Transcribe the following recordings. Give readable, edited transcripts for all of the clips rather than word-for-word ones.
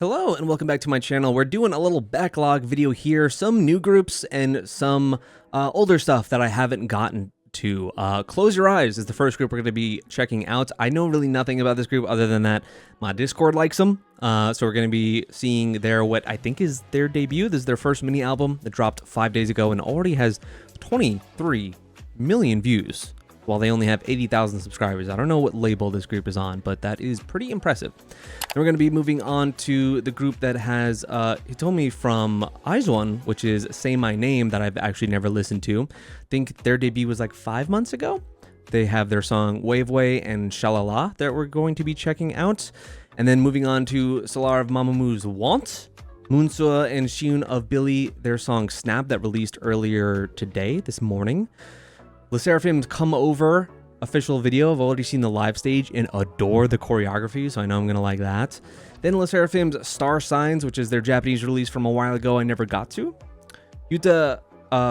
Hello and welcome back to my channel. We're doing a little backlog video here, some new groups and some older stuff that I haven't gotten to. Close Your Eyes is the first group we're going to be checking out. I know really nothing about this group other than that my Discord likes them. So we're going to be seeing what I think is their debut. This is their first mini album that dropped 5 days ago and already has 23 million views, while they only have 80,000 subscribers. I don't know what label this group is on, but that is pretty impressive. And we're going to be moving on to the group that has, he told me from IZ*ONE, which is Say My Name, that I've actually never listened to. I think their debut was like 5 months ago. They have their song WaveWay and ShaLala that we're going to be checking out. And then moving on to SLR of Mamamoo's Want, Moon Sua and Siyoon of Billlie, their song Snap that released earlier today, this morning. Sserafim's Come Over official video. I've already seen the live stage and adore the choreography, so I know I'm going to like that. Then Sserafim's Star Signs, which is their Japanese release from a while ago I never got to. Yuta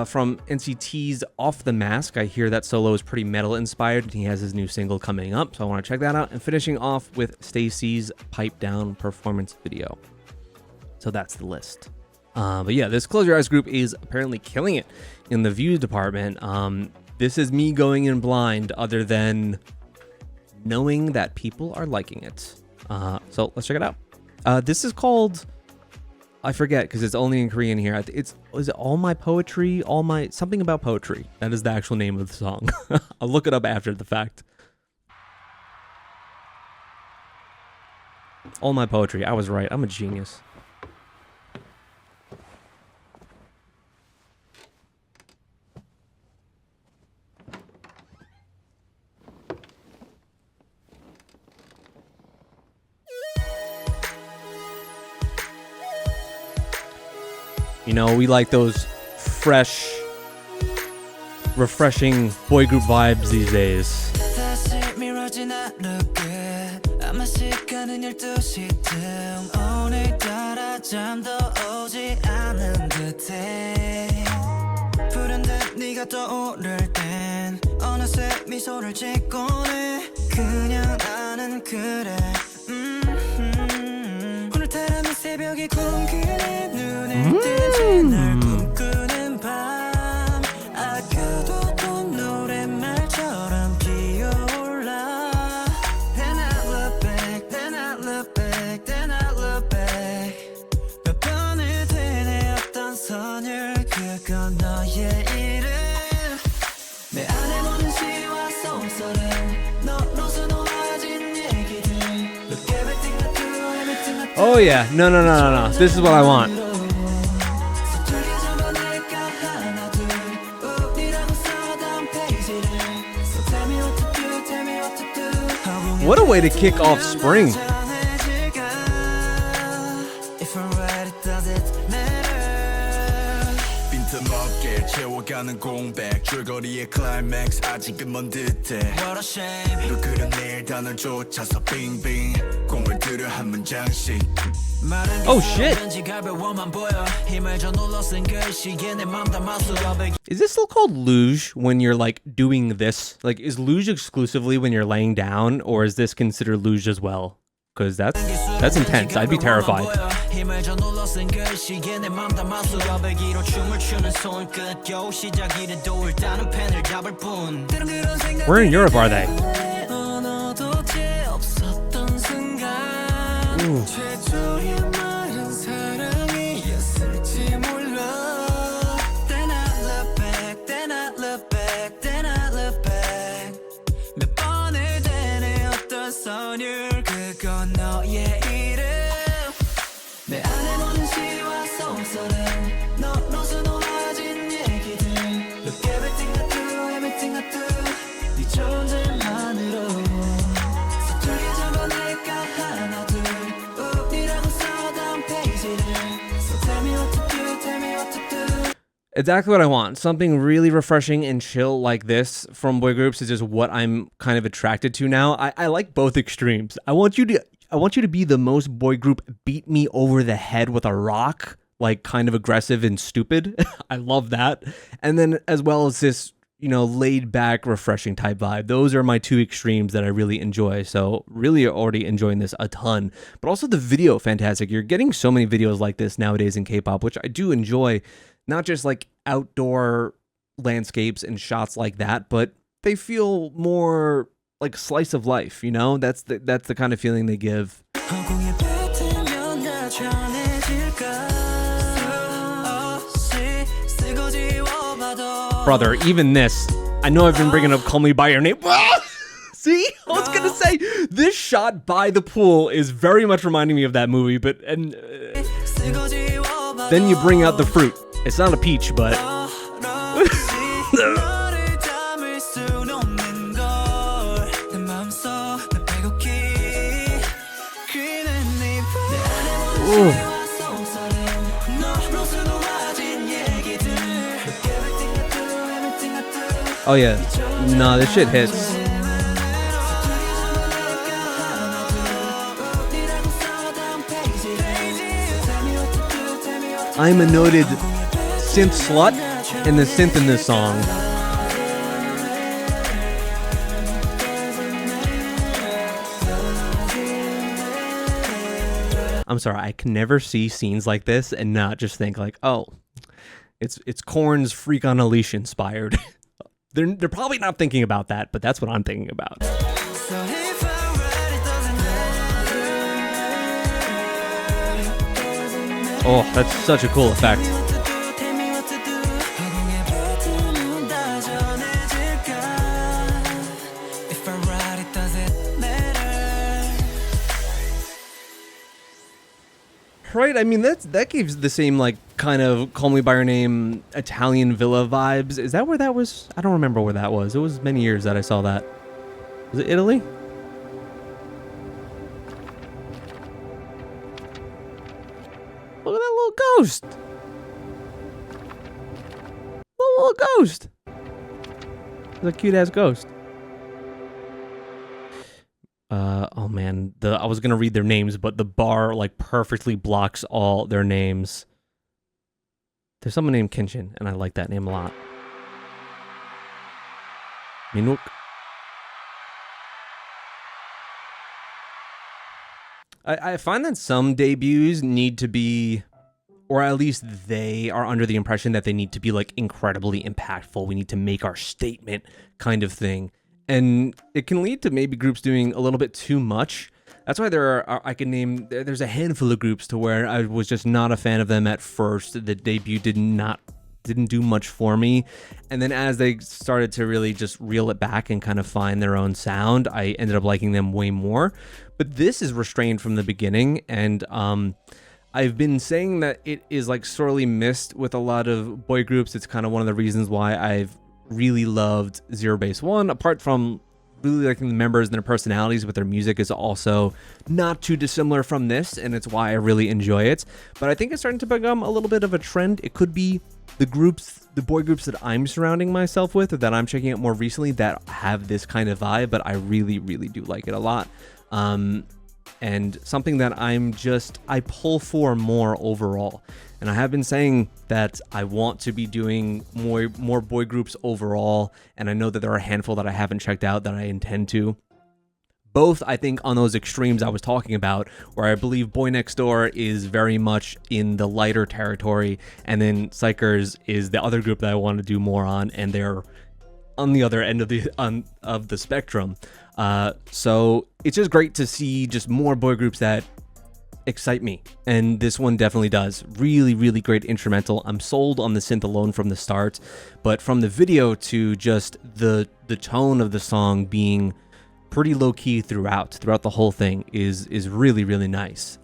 from NCT's Off the Mask. I hear that solo is pretty metal inspired, and he has his new single coming up, so I want to check that out. And finishing off with STAYC's Pipe Down performance video. So that's the list. But yeah, this Close Your Eyes group is apparently killing it in the views department. This is me going in blind, other than knowing that people are liking it. So let's check it out. This is called, I forget because it's only in Korean here. Is it All My Poetry? Something about poetry. That is the actual name of the song. I'll look it up after the fact. All My Poetry. I was right. I'm a genius. You know, we like those fresh, refreshing boy group vibes these days. Oh yeah, no. This is what I want. What a way to kick off spring. Oh shit! Is this still called luge when you're like doing this? Like, is luge exclusively when you're laying down, or is this considered luge as well? Because that's intense. I'd be terrified. Where in Europe are they? Ooh. Exactly what I want. Something really refreshing and chill like this from boy groups is just what I'm kind of attracted to now. I like both extremes. I want you to be the most boy group beat me over the head with a rock, like kind of aggressive and stupid. I love that. And then as well as this you know, laid back, refreshing type vibe. Those are my two extremes that I really enjoy. So really already enjoying this a ton, but also the video, fantastic. You're getting so many videos like this nowadays in K-pop, which I do enjoy, not just like outdoor landscapes and shots like that, but they feel more like slice of life, you know? That's the kind of feeling they give. Brother, even this, I know I've been bringing up Call Me By Your Name. See, I was gonna say, this shot by the pool is very much reminding me of that movie, but then you bring out the fruit. It's not a peach, but ooh. Oh yeah, nah, this shit hits. I'm a noted synth slut, and the synth in this song. I'm sorry, I can never see scenes like this and not just think like, oh, it's Korn's Freak on a Leash inspired. They're probably not thinking about that, but that's what I'm thinking about. Oh, that's such a cool effect. Right, I mean that gives the same like kind of Call Me By Your Name Italian villa vibes. Is that where that was? I don't remember where that was. It was many years that I saw that. Was it Italy? Look at that little ghost. Little ghost. It's a cute ass ghost. Oh man, I was gonna read their names, but the bar like perfectly blocks all their names. There's someone named Kenshin, and I like that name a lot. Minuk. I find that some debuts need to be, or at least they are under the impression that they need to be like incredibly impactful. We need to make our statement kind of thing. And it can lead to maybe groups doing a little bit too much. That's why there's a handful of groups to where I was just not a fan of them at first. The debut didn't do much for me. And then as they started to really just reel it back and kind of find their own sound, I ended up liking them way more. But this is restrained from the beginning. And I've been saying that it is like sorely missed with a lot of boy groups. It's kind of one of the reasons why I've really loved Zero Base One, apart from really liking the members and their personalities, but their music is also not too dissimilar from this, and it's why I really enjoy it. But I think it's starting to become a little bit of a trend. It could be the boy groups that I'm surrounding myself with, or that I'm checking out more recently, that have this kind of vibe, but I really, really do like it a lot. And something that I pull for more overall. And I have been saying that I want to be doing more boy groups overall, and I know that there are a handful that I haven't checked out that I intend to. Both, I think, on those extremes I was talking about, where I believe Boy Next Door is very much in the lighter territory, and then Psychers is the other group that I want to do more on, and they're on the other end of the spectrum. So it's just great to see just more boy groups that excite me, and this one definitely does. Really, really great instrumental. I'm sold on the synth alone from the start, but from the video to just the tone of the song being pretty low-key throughout the whole thing is really, really nice.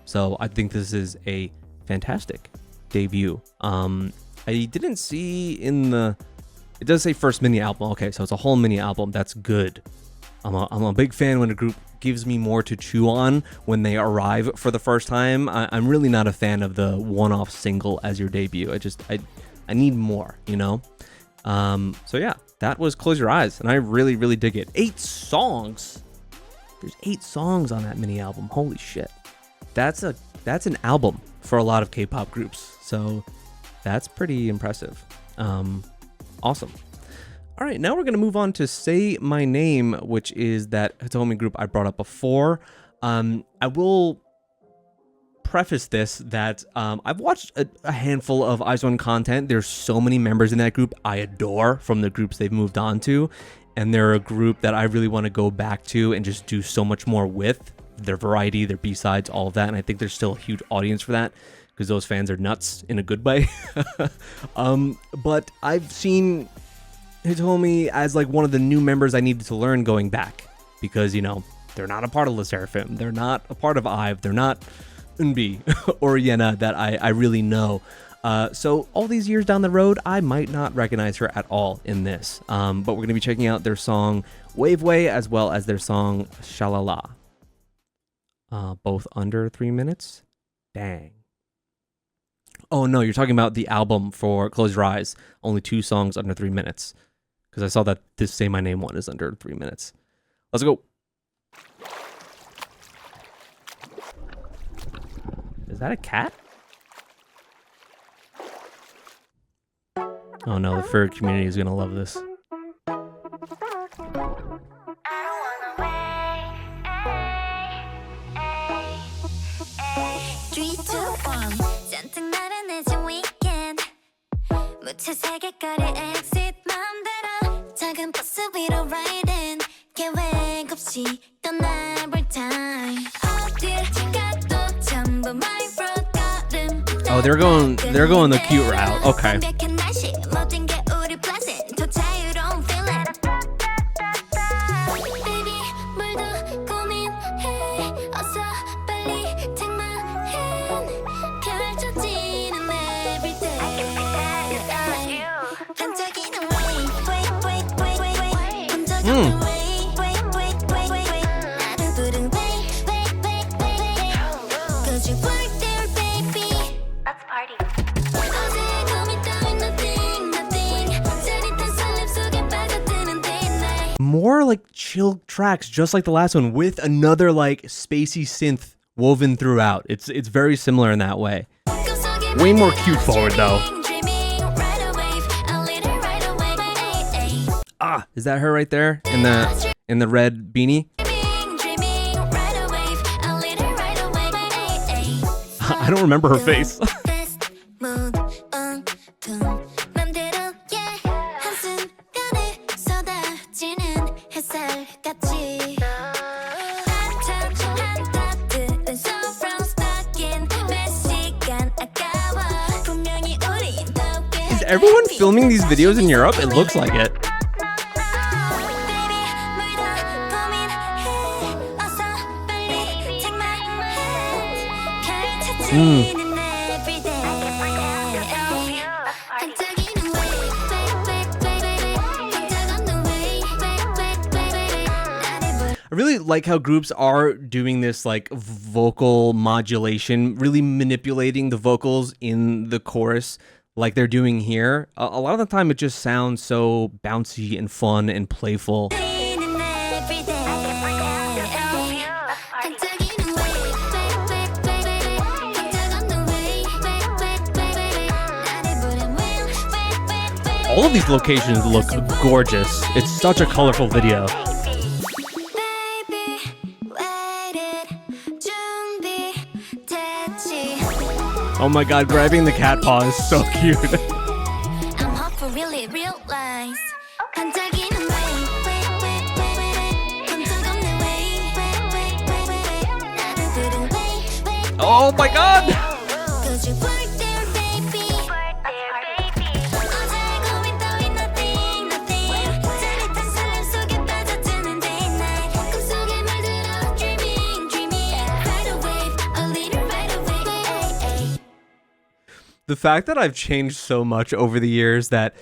So I think this is a fantastic debut. I didn't see it does say first mini album. Okay, so it's a whole mini album. That's good. I'm a big fan when a group gives me more to chew on when they arrive for the first time. I'm really not a fan of the one-off single as your debut. I need more, you know? So yeah, that was Close Your Eyes, and I really, really dig it. 8 songs. There's 8 songs on that mini album. Holy shit. That's an album for a lot of K-pop groups. So that's pretty impressive. Awesome. All right, now we're going to move on to Say My Name, which is that Hitomi group I brought up before. I will preface this that I've watched a handful of IZ*ONE content. There's so many members in that group I adore from the groups they've moved on to, and they're a group that I really want to go back to and just do so much more with. Their variety, their B-sides, all of that, and I think there's still a huge audience for that because those fans are nuts in a good way. But I've seen Hitomi as like one of the new members I needed to learn going back because, you know, they're not a part of the Sserafim, they're not a part of IVE, they're not Eunbi or Yena that I really know. So all these years down the road, I might not recognize her at all in this. But we're going to be checking out their song WaveWay as well as their song ShaLala. Both under 3 minutes? Dang. Oh no, you're talking about the album for Close Your Eyes. Only 2 songs under 3 minutes. Because I saw that this Say My Name one is under 3 minutes. Let's go. Is that a cat? Oh no, the fur community is gonna love this. Oh, they're going the cute route. Okay. More like chill tracks, just like the last one, with another like spacey synth woven throughout. It's very similar in that way. Way more cute forward though. Ah, is that her right there in the red beanie? I don't remember her face. Is everyone filming these videos in Europe? It looks like it. I really like how groups are doing this like vocal modulation, really manipulating the vocals in the chorus like they're doing here. A lot of the time it just sounds so bouncy and fun and playful. All of these locations look gorgeous. It's such a colorful video. Oh my god, grabbing the cat paw is so cute. Oh my god! The fact that I've changed so much over the years, that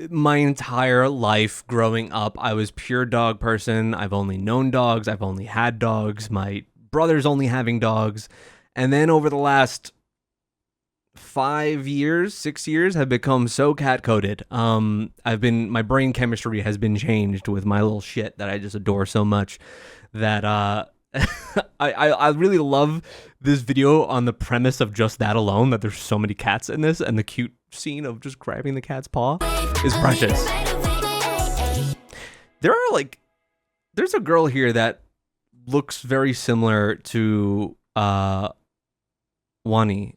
my entire life growing up, I was pure dog person. I've only known dogs. I've only had dogs. My brother's only having dogs. And then over the last 5 years, 6 years, have become so cat-coded. My brain chemistry has been changed with my little shit that I just adore so much that, I really love this video on the premise of just that alone, that there's so many cats in this, and the cute scene of just grabbing the cat's paw is precious. there's a girl here that looks very similar to Wani.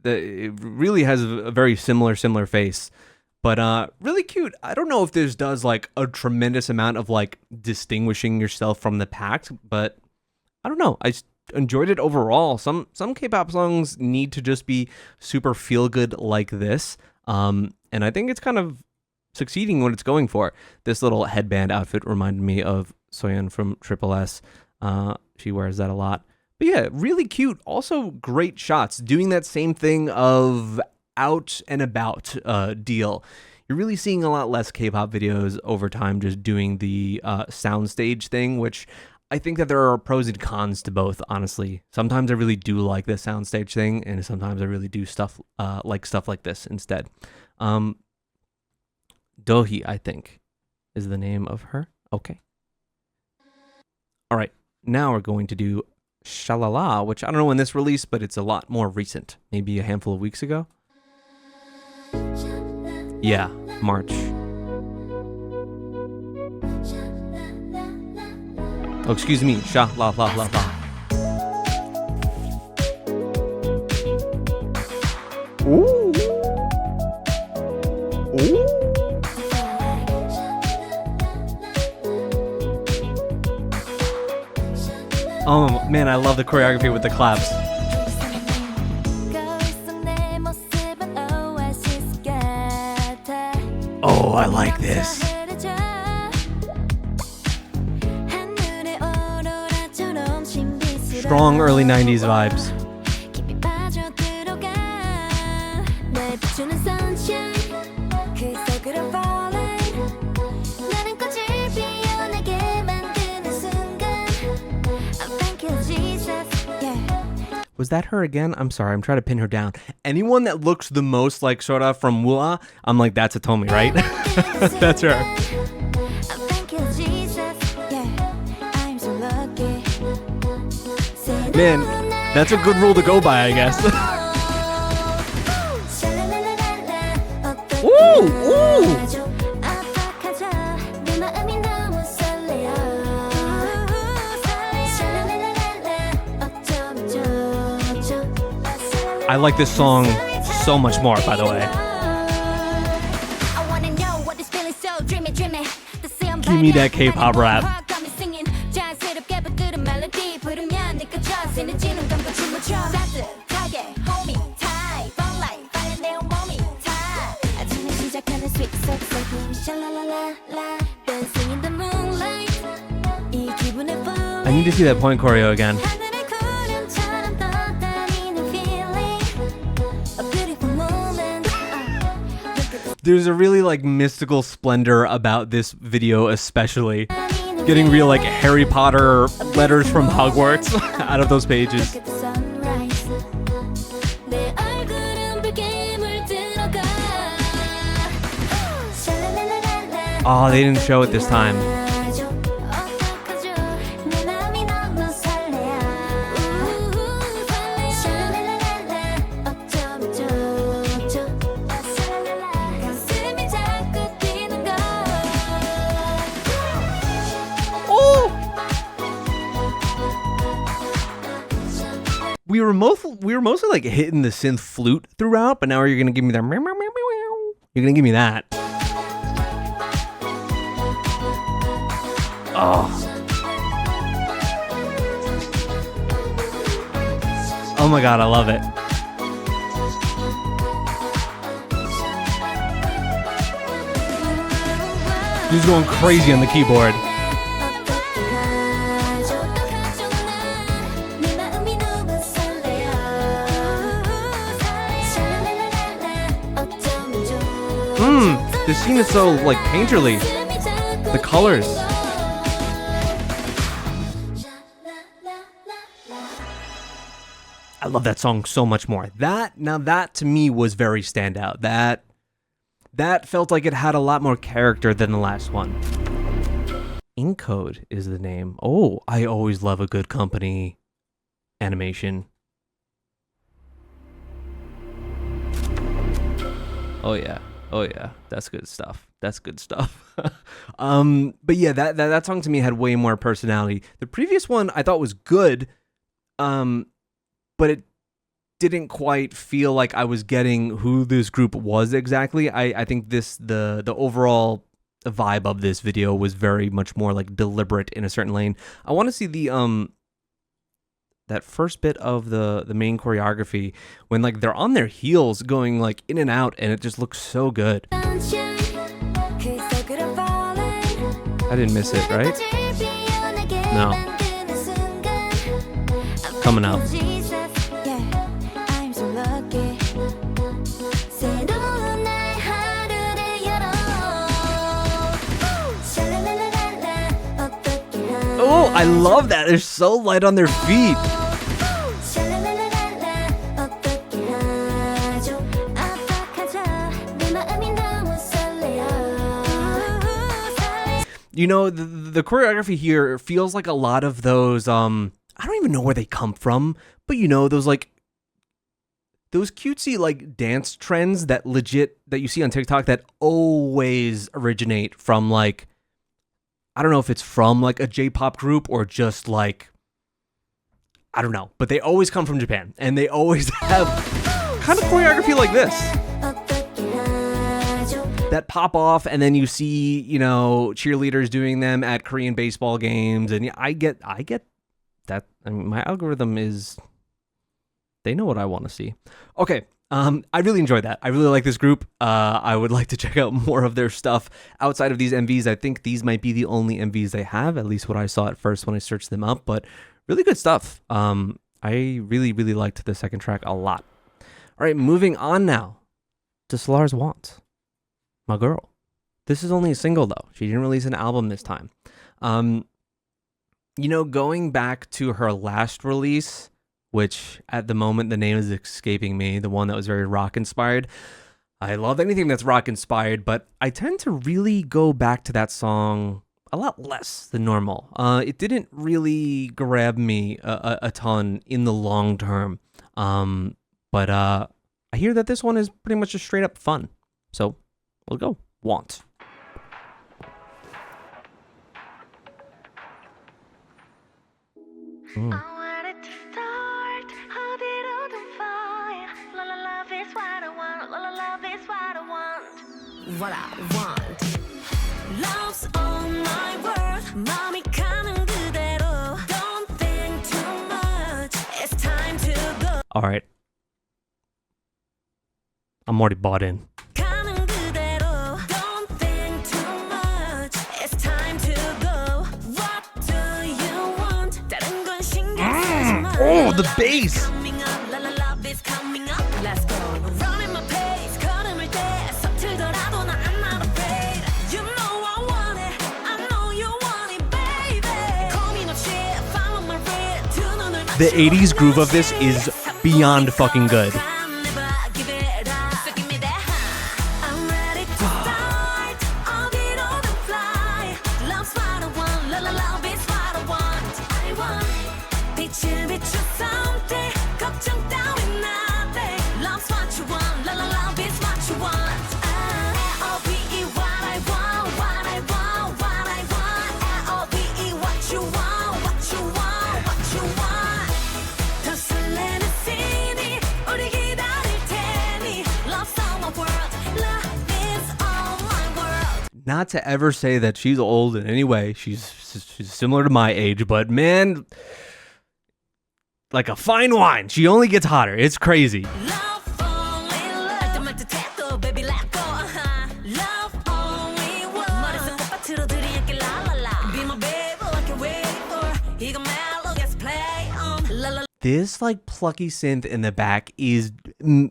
It really has a very similar face, but really cute. I don't know if this does like a tremendous amount of like distinguishing yourself from the pack, but I don't know. I enjoyed it overall. Some K-pop songs need to just be super feel good like this, and I think it's kind of succeeding what it's going for. This little headband outfit reminded me of Siyoon from Triple S. She wears that a lot. But yeah, really cute. Also great shots. Doing that same thing of out and about deal. You're really seeing a lot less K-pop videos over time just doing the soundstage thing, which I think that there are pros and cons to both, honestly. Sometimes I really do like the soundstage thing, and sometimes I really do stuff like this instead. Dohee, I think, is the name of her. Okay. All right. Now we're going to do ShaLala, which I don't know when this released, but it's a lot more recent. Maybe a handful of weeks ago. Yeah, March. Oh, excuse me. ShaLala. Ooh. Ooh. Oh man, I love the choreography with the claps. Oh, I like this. Strong early 90s vibes. Was that her again? I'm sorry, I'm trying to pin her down. Anyone that looks the most like Sora from Mua, I'm like, that's Atomi, right? That's her. Man, that's a good rule to go by, I guess. Ooh, ooh. I like this song so much more, by the way. Give me that K-pop rap. I need to see that point choreo again. There's a really like mystical splendor about this video, especially getting real like Harry Potter letters from Hogwarts out of those pages. Oh, they didn't show it this time. We were mostly like hitting the synth flute throughout, but now you're gonna give me that. You're gonna give me that. Oh. Oh my god, I love it. He's going crazy on the keyboard. This scene is so like painterly. The colors. I love that song so much more. That to me was very standout. That felt like it had a lot more character than the last one. Encode is the name. Oh, I always love a good company animation. Oh yeah. Oh yeah, that's good stuff. That's good stuff. But yeah, that song to me had way more personality. The previous one I thought was good, but it didn't quite feel like I was getting who this group was exactly. I think the overall vibe of this video was very much more like deliberate in a certain lane. I want to see the that first bit of the main choreography when like they're on their heels going like in and out, and it just looks so good. I didn't miss it, right? No. Coming up. Oh, I love that. They're so light on their feet. You know, the choreography here feels like a lot of those, I don't even know where they come from, but you know, those cutesy like dance trends that you see on TikTok that always originate from like, I don't know if it's from like a J-pop group or just like, I don't know, but they always come from Japan and they always have kind of choreography like this that pop off, and then you see, you know, cheerleaders doing them at Korean baseball games, and yeah, I get that. I mean, my algorithm is, they know what I want to see. Okay. I really enjoyed that. I really like this group. I would like to check out more of their stuff outside of these MVs. I think these might be the only MVs they have, at least what I saw at first when I searched them up, but really good stuff. I really, really liked the second track a lot. All right, moving on now to SLAR's Want, my girl. This is only a single though. She didn't release an album this time. You know, going back to her last release, which at the moment the name is escaping me, the one that was very rock inspired. I love anything that's rock inspired, but I tend to really go back to that song a lot less than normal. It didn't really grab me a ton in the long term, but I hear that this one is pretty much just straight up fun. So we'll go. Want. What I want. Love's on my world. 마음이 가는 그대로. Don't think too much. It's time to go. All right. I'm already bought in. 가는 그대로. Don't think too much. It's time to go. What do you want? 다른 건 신경 쓰지 마. Oh, the bass. Coming up, la la love is coming up. Let's go. Running my pace. 걸음을 때 서툴더라도 나 I'm not afraid. You know I want it. I know you want it, baby. 고민 없이 follow my red. 두 눈을 The 80s groove of this is beyond fucking good. I'm ready to start. 어디로든 fly. Love's what I want. La la love is what I want. I want. 빛을 비춰 something. 걱정 따윈 nothing. Love's what you want. La la love is what you want. L-O-V-E what I want. What I want. What I want. L-O-V-E what you want. What you want. What you want. 더 설레는 scene. 우리 기다릴 테니. Love's all my world. Love is all my world. Not to ever say that she's old in any way. She's similar to my age, but man, like a fine wine, she only gets hotter. It's crazy. Love only love. 알뜰말뜰 태도, baby let go. Love only one. 머릿속 꽃밭으로 들이밀게 la la la. Be my baby like a wait for. 이거 mellow gets play on. La la This like plucky synth in the back is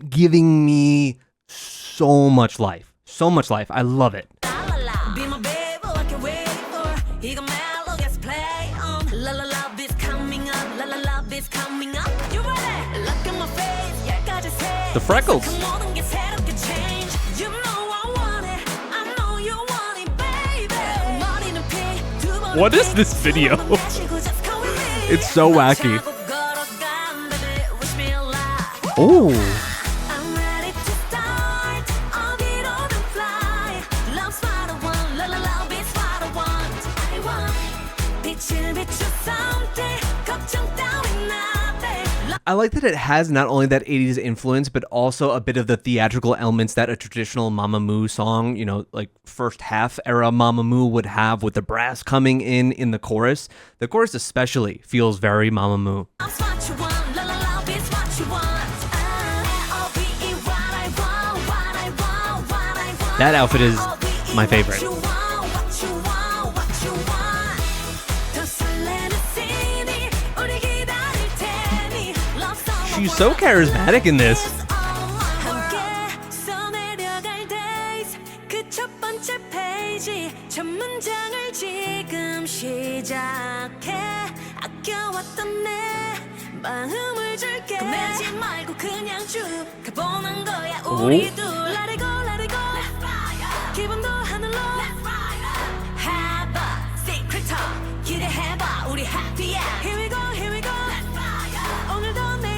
giving me so much life. So much life. I love it. la la. Be my baby like a wait for. 이거 mellow gets play on. La la love is coming up. La la love is coming up. You ready? Look at my face. 여기까지 새. The freckles. 모든 게 새롭게 change. You know I want it. I know you want it, baby. 머리는 피. 두 번은 What is this video? 마시고 just come with me. It's so wacky. 자고 걸어간 baby, wish me luck. Oh. I'm ready to start. 어디로든 fly. I like that it has not only that 80s influence, but also a bit of the theatrical elements that a traditional Mamamoo song, you know, like first half era Mamamoo would have, with the brass coming in the chorus. The chorus especially feels very Mamamoo. That outfit is my favorite. She's so charismatic in this.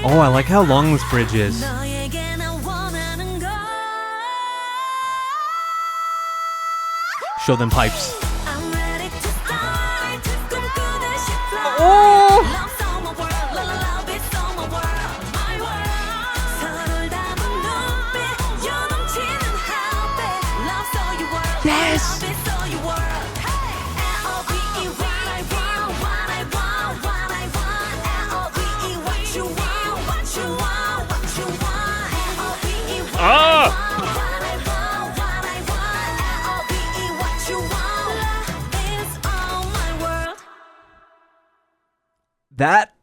Oh, I like how long this bridge is. Show them pipes. Oh! Yes! That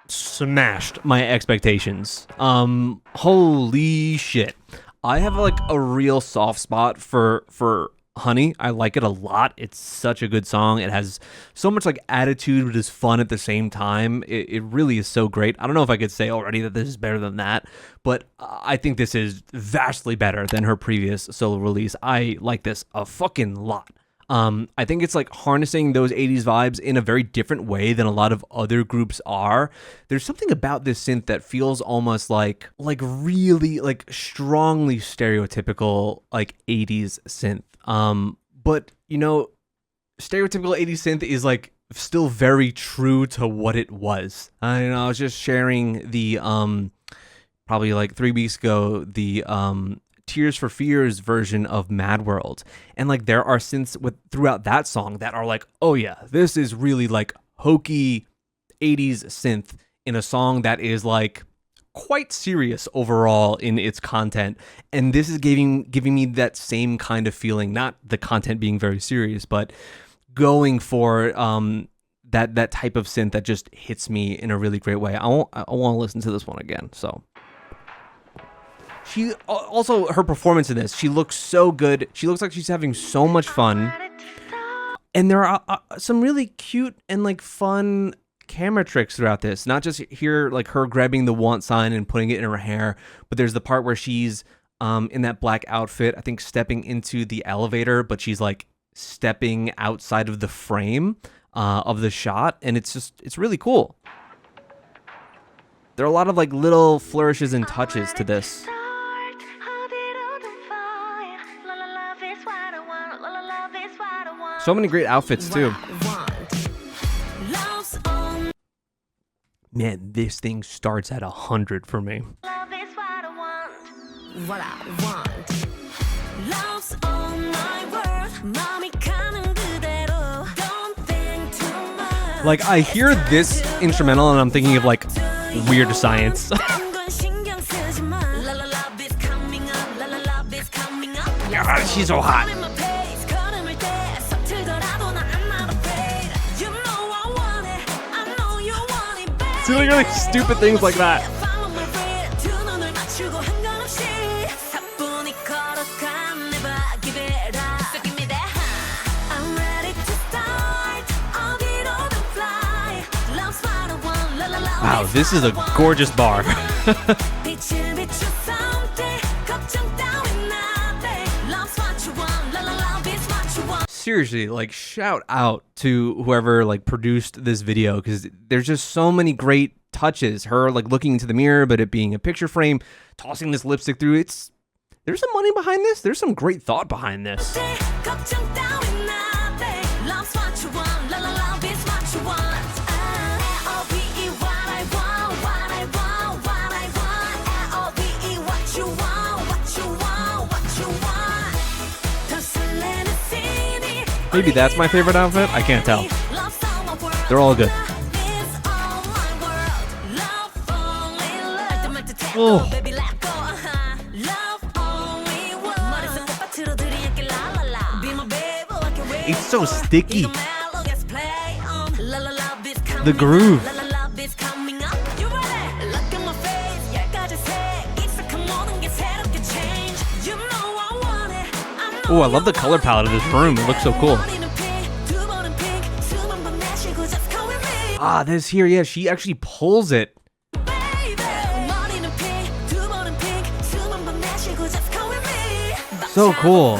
smashed my expectations. Holy shit. I have like a real soft spot for Honey. I like it a lot. It's such a good song. It has so much like attitude, but is fun at the same time. It really is so great. I don't know if I could say already that this is better than that, but I think this is vastly better than her previous solo release. I like this a fucking lot. I think it's like harnessing those 80s vibes in a very different way than a lot of other groups are. There's something about this synth that feels almost like really like strongly stereotypical like 80s synth. But you know, stereotypical 80s synth is like still very true to what it was. I was just sharing the probably like 3 weeks ago the Tears for Fears version of Mad World, and like there are synths throughout that song that are like, oh yeah, this is really like hokey 80s synth in a song that is like quite serious overall in its content, and this is giving me that same kind of feeling, not the content being very serious, but going for that type of synth that just hits me in a really great way. I want to listen to this one again. So she also, her performance in this, she looks so good. She looks like she's having so much fun, and there are some really cute and like fun camera tricks throughout this. Not just here like her grabbing the want sign and putting it in her hair, but there's the part where she's in that black outfit, I think stepping into the elevator, but she's like stepping outside of the frame of the shot, and it's really cool. There are a lot of like little flourishes and touches to this. So many great outfits too. Man, this thing starts at 100 for me. Like, I hear this instrumental and I'm thinking of like Weird Science. God, she's so hot. Doing like stupid things like that. Wow, this is a gorgeous bar. Seriously, like shout out to whoever like produced this video, because there's just so many great touches. Her like looking into the mirror, but it being a picture frame, tossing this lipstick through. There's some money behind this. There's some great thought behind this. Maybe that's my favorite outfit. I can't tell. They're all good. Oh. It's so sticky. The groove. Oh, I love the color palette of this room. It looks so cool. Ah, this here, yeah, she actually pulls it. So cool.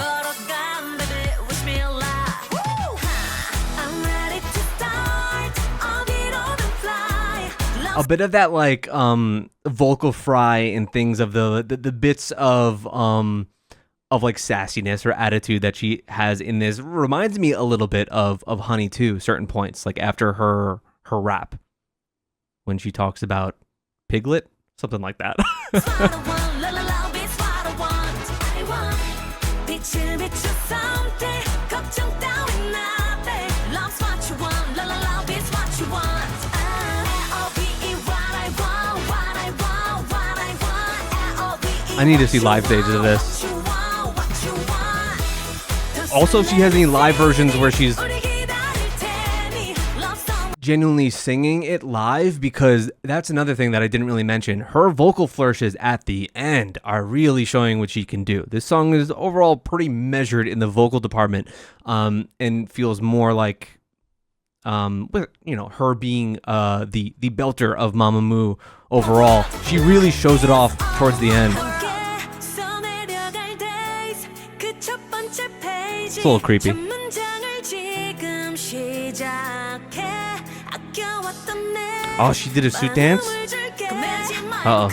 A bit of that like vocal fry and things of the bits of like sassiness or attitude that she has in this reminds me a little bit of Honey too, certain points, like after her rap when she talks about Piglet, something like that. I need to see live stages of this. Also, if she has any live versions where she's genuinely singing it live, because that's another thing that I didn't really mention. Her vocal flourishes at the end are really showing what she can do. This song is overall pretty measured in the vocal department, and feels more like, with, you know, her being the belter of Mamamoo overall. She really shows it off towards the end. It's a little creepy. Oh, she did a suit dance? Uh-oh.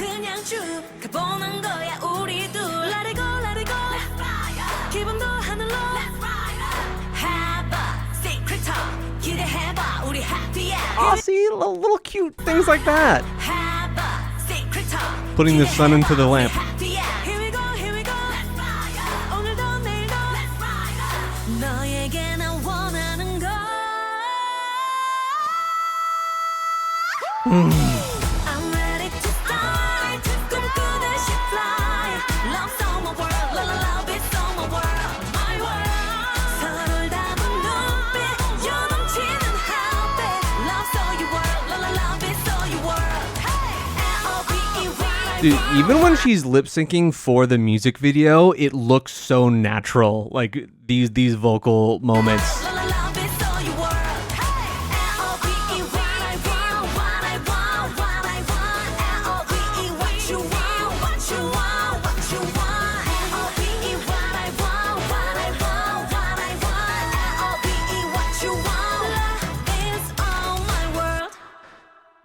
Oh, see, little cute things like that. Putting the sun into the lamp. Dude, even when she's lip syncing for the music video, it looks so natural. Like these vocal moments.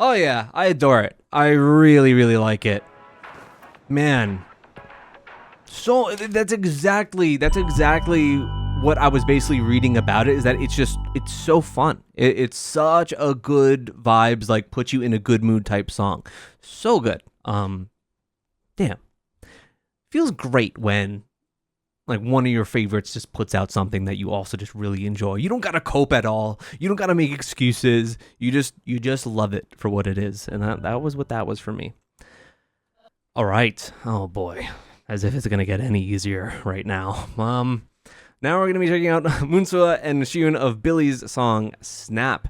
Oh yeah, I adore it. I really, really like it. Man. So that's exactly what I was basically reading about it, is that it's so fun. It's such a good vibes, like put you in a good mood type song. So good. Damn. Feels great when like one of your favorites just puts out something that you also just really enjoy. You don't gotta cope at all. You don't gotta make excuses. You just love it for what it is. And that was what that was for me. All right. Oh boy. As if it's gonna get any easier right now. Now we're gonna be checking out Moon Sua and Siyoon of Billie's song Snap.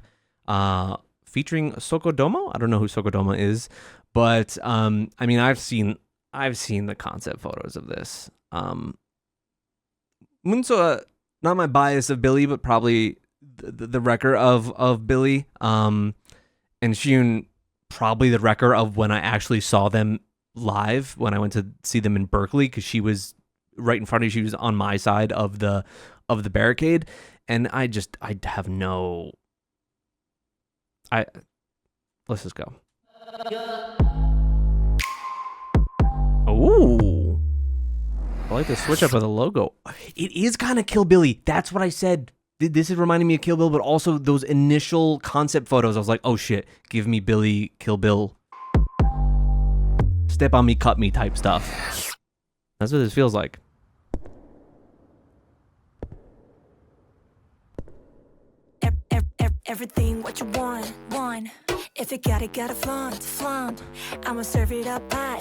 Featuring Sokodomo. I don't know who Sokodomo is, but I mean I've seen the concept photos of this. Moon Sua, not my bias of Billlie, but probably the wrecker of Billlie. And Siyoon, probably the wrecker of when I actually saw them live, when I went to see them in Berkeley, because she was right in front of me. She was on my side of the barricade. And I have no... Let's just go. Ooh. I like the switch up of the logo. It is kind of Kill Billy. That's what I said. This is reminding me of Kill Bill, but also those initial concept photos. I was like, oh shit, give me Billy, Kill Bill. Step on me, cut me type stuff. That's what this feels like. everything what you want. If you got it, gotta flaunt. I'ma serve it up high.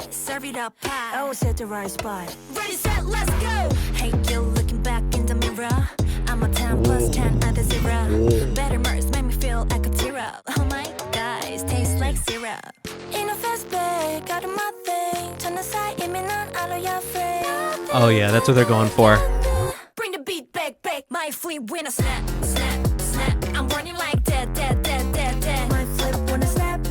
Oh, set the right spot. Ready, set, let's go. Hey, you looking back in the mirror. I'm a 10 plus 10 at the 0. Better merch make me feel like a tear. Oh my guys, taste like syrup. In a fast bag, got my thing. turn aside, 이미 난 알아 you're free. Oh yeah, that's what they're going for. Bring the beat back, my fleet winner. Snap. I'm running like that. My flip when I snap.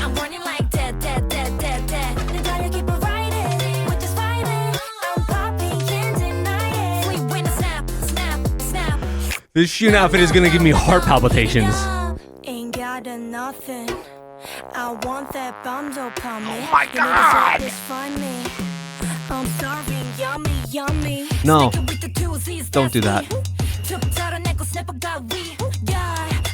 I'm running like that. 내 달려 keep on riding, with this fighting. I'm popping, can't deny it. Fleet winner, snap. This Siyoon outfit is gonna give me heart palpitations. Ain't got nothing. I want that bundle upon me. Oh my God! I'm starving, yummy. No, don't do that.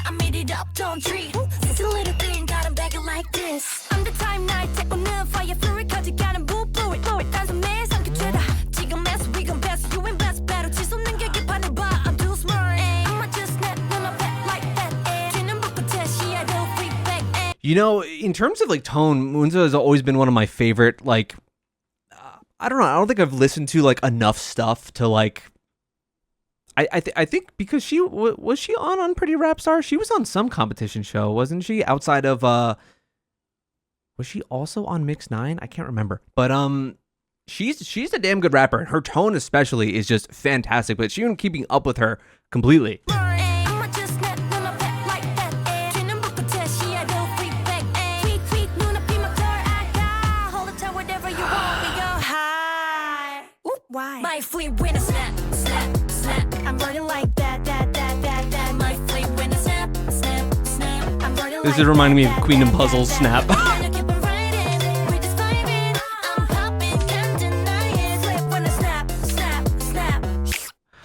I made it up, don't treat. It's a little thing, got him begging like this. I'm the time night, take on the fire, fury, cause you got him boo, blow it. Dance a mess, I'm get cheddar. 지금 mess, we gon' best, you ain't best, better. 지수 능력이 받는 바, I'm too smart. I'ma just snap when I pet like that. 쥐는 먹고 다시 I go free back. You know, in terms of like tone, Moon Sua has always been one of my favorite, like, I don't know, I don't think I've listened to like enough stuff to like, I think because she, was she on Pretty Rap Star? She was on some competition show, wasn't she? Outside of, was she also on Mix 9? I can't remember. But, she's a damn good rapper, and her tone especially is just fantastic, but Siyoon keeping up with her completely. I'ma just snap when I pet like that. 쥐는 먹고 다시 I go free back. Tweet, 눈앞이 막 돌아가. Hold it tight, whatever you want, we go high. Oop, why? My fleet winner, snap. I'm running like that. My fleet winner, snap. I'm running This like is reminding me of that, Queen and Puzzle's Snap. I'm popping, can't deny it. Flip when I snap.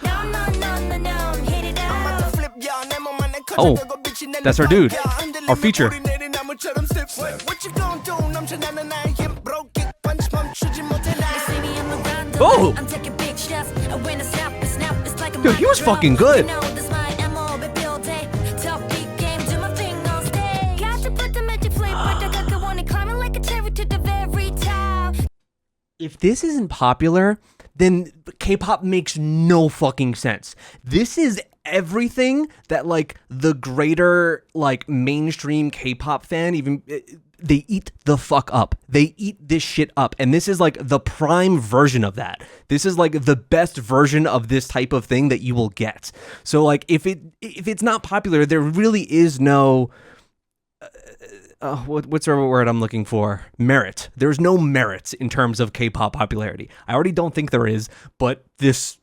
No, hit it out. Oh, that's our dude, our feature. Oh! I'm taking big shots. When I snap, it's like a Dude, he was fucking good. This my MO, baby, all day. Top big game, do my thing on stage. Got to put the magic flavor, I got the one climbing like a cherry to the very top. If this isn't popular, then K-pop makes no fucking sense. This is everything that like the greater like mainstream K-pop fan even they eat the fuck up. They eat this shit up, and this is like the prime version of that. This is like the best version of this type of thing that you will get. So like if it's not popular, there really is no what's the word I'm looking for? Merit. There's no merit in terms of K-pop popularity. I already don't think there is, but this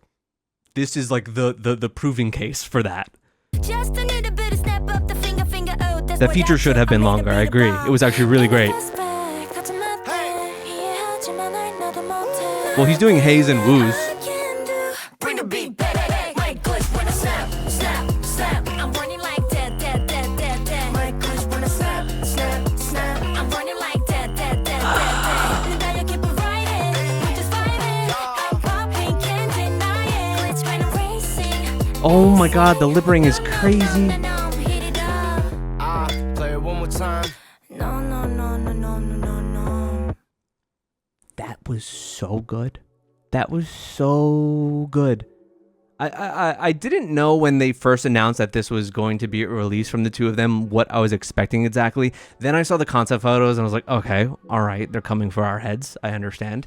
is like the proving case for that. Just a little bit of snap up the finger. Oh, that's The what feature I should do. have been I made a longer. I bit agree. about. It was actually really great. Well, he's doing Haze and Woos. Bring the beat back. My glitch when I snap. I'm running like that. My glitch when I snap. I'm running like that. 내 달려 keep on riding, we just vibing. I'm popping, can't deny it. Glitch when I'm racing. Oh my god, the lip ring is crazy. Hit it up. Play it one more time. No. That was so good. That was so good. I didn't know when they first announced that this was going to be a release from the two of them what I was expecting exactly. Then I saw the concept photos and I was like, okay, all right, they're coming for our heads. I understand.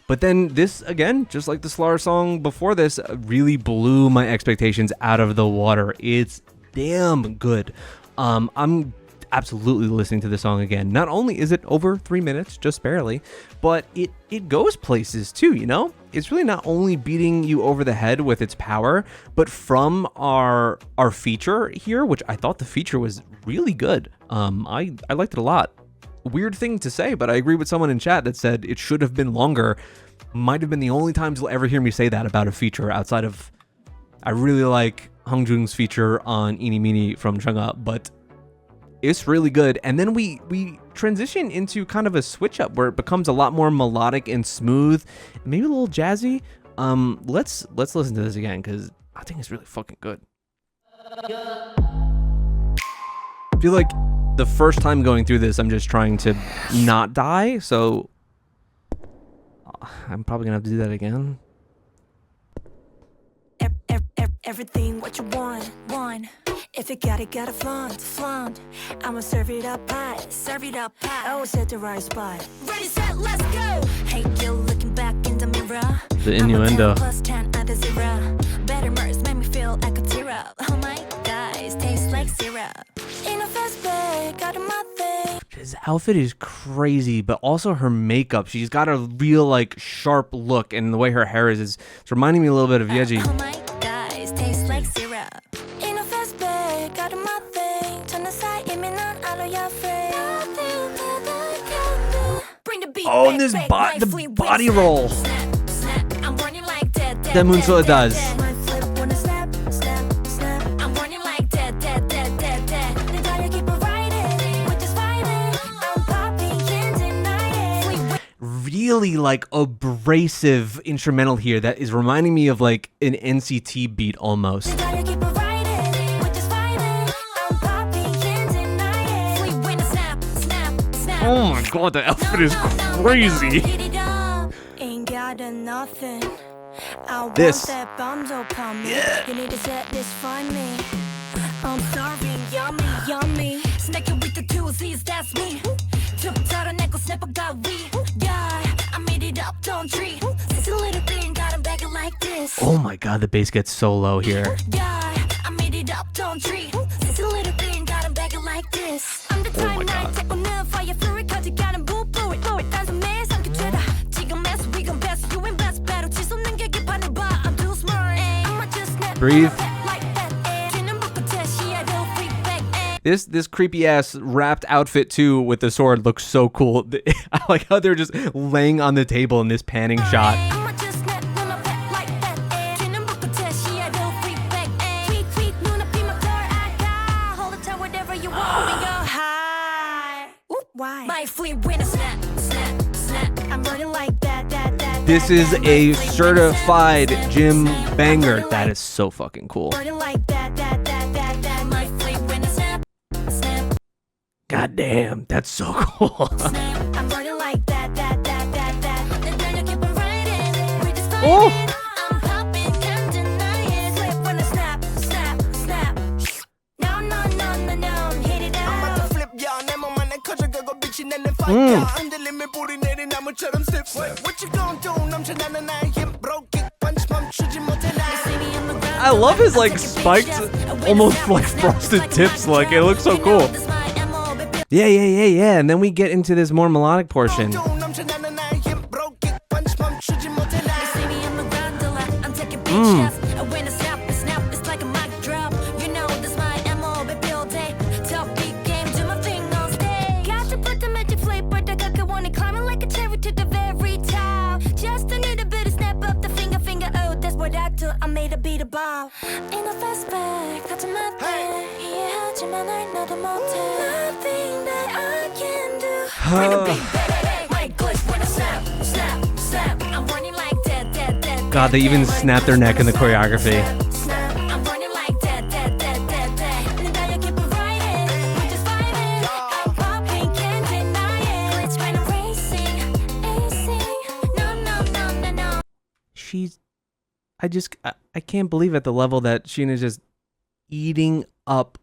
But then this, again, just like the SLAR song before this, really blew my expectations out of the water. It's damn good. I'm absolutely listening to the song again. Not only is it over 3 minutes, just barely, but it goes places too, you know? It's really not only beating you over the head with its power, but from our feature here, which I thought the feature was really good. I liked it a lot. Weird thing to say, but I agree with someone in chat that said it should have been longer. Might have been the only times you'll ever hear me say that about a feature outside of, I really like Hongjoong's feature on Eeny Meeny from Chungha, but it's really good. And then we transition into kind of a switch up where it becomes a lot more melodic and smooth, maybe a little jazzy. Let's listen to this again because I think it's really fucking good. I feel like the first time going through this, I'm just trying to not die, so I'm probably gonna have to do that again. Everything what you want. If you got it, gotta flaunt. I'ma serve it up hot. Always at the right spot. Ready, set, let's go. Hey, you looking back in the mirror. The innuendo. Plus 10 out of 0. Better merch make me feel like a tear up. Oh my guys, tastes like syrup. In a fast bag, got my thing. His outfit is crazy, but also her makeup. She's got a real like sharp look, and the way her hair is it's reminding me a little bit of Yeji. Oh my guys, tastes like syrup. In a fast bag, got my thing. Turn aside, 이미 난 알아 your face. Bring the beat Oh, back, and this back, the fleet body whistle. roll Snap, I'm running like that. that Moon Sua does. My flip wanna snap. I'm running like that. 내 달려 keep it riding. We're just fighting. I'm popping, can't deny it. Really like abrasive instrumental here that is reminding me of like an NCT beat almost. 내 달려 keep it riding. We're just fighting. I'm popping, can't deny it. We win a snap. Oh my god, the outfit is crazy. Get it up. Ain't got nothing. I want This. that bomb dopamine. You need to satisfy me. I'm starving, yummy. Snacking with the two Z's, that's me. 툭 털어내고 snap got we. Yeah, I made it up, don't treat. It's a little thing, got him begging like this. Oh my god, the bass gets so low here. Yeah, I made it up, don't treat. It's a little thing, got him begging like this. I'm the Oh my time God. night, 오늘 fire fury, 가져가는 boo. 단숨에 삼켜줘라. 지금 mess, we gon' best. You ain't best, battle 치솟는 게 기판을 봐. I'm too smart. I'ma just snap Breathe. like that. 쥐는 붓고 시야 do free back. This creepy ass wrapped outfit too with the sword looks so cool. I like how they're just laying on the table in this panning shot. I'ma just snap like that. 쥐는 붓고 시야 do free back. Tweet 눈앞이 막 돌아가. Hold it tight, whatever you want, we go high. Oop, why? My fleet winner snap. I'm running like that. This is a certified gym banger. That is so fucking cool. Running like that. My fleet winner snap. God damn, that's so cool. I'm running like that. And then you keep it riding. We just Oh. fighting. I'm popping, can't deny it. Flip when I snap. No, hit it I'm about out. to flip y'all 내 몸 안에 커져가고 빛이 내는 fire 흔들림에 불이 내린 나무처럼 slip What you gon' do 넘쳐나는 나의 힘 Broke it punch 멈추지 못해 나 I love his like spiked, almost like frosted tips. Like it looks so cool. Yeah. And then we get into this more melodic portion. 넘쳐나는 나의 힘 Broke it punch 멈추지 못해 나 I'm taking big shots. When I snap, it's like a mic drop. You know this my MO, baby, all day. Top beat game, do my thing on stage. Got to put the magic flavor, the guy want it climbing like a cherry to the very top. Just a little bit of snap up the finger. Oh, that's what I do. I made a beat about. In a fast back, got to my thing. 이해하지만 I know the motive. Nothing that I can do. Bring the beat back, my glitch when I snap. I'm running like that. God, they even snap their neck in the choreography. I'm running like that. And now you keep it riding. We're just fighting. I'm popping, can't deny it. Glitch when I'm racing. No. I can't believe at the level that Sheena is just eating up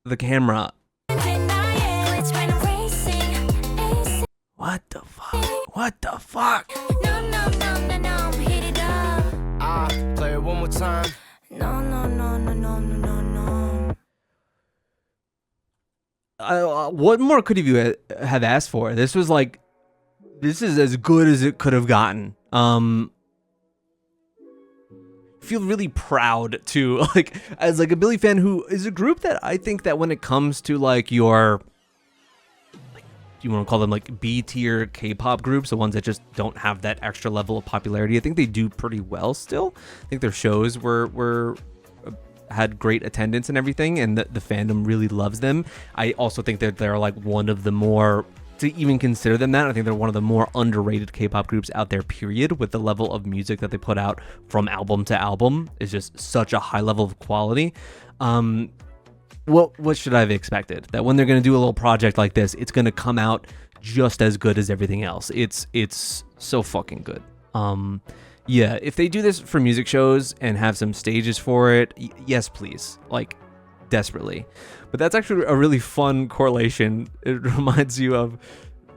the camera. Deny it. Glitch when I'm racing. What the fuck? No. Hit it up. Play it one more time No. What more could you have asked for? This is as good as it could have gotten. Feel really proud to like as like a Billlie fan who is a group that I think that when it comes to like your like you want to call them like B tier K-pop groups, the ones that just don't have that extra level of popularity, I think they do pretty well still. I think their shows were had great attendance and everything, and the fandom really loves them. I also think that they're like one of the more, to even consider them that, I think they're one of the more underrated K-pop groups out there, period, with the level of music that they put out from album to album is just such a high level of quality. what should I have expected? That when they're going to do a little project like this, it's going to come out just as good as everything else. It's so fucking good. Yeah, if they do this for music shows and have some stages for it, yes, please. Like, desperately. But that's actually a really fun correlation. It reminds you of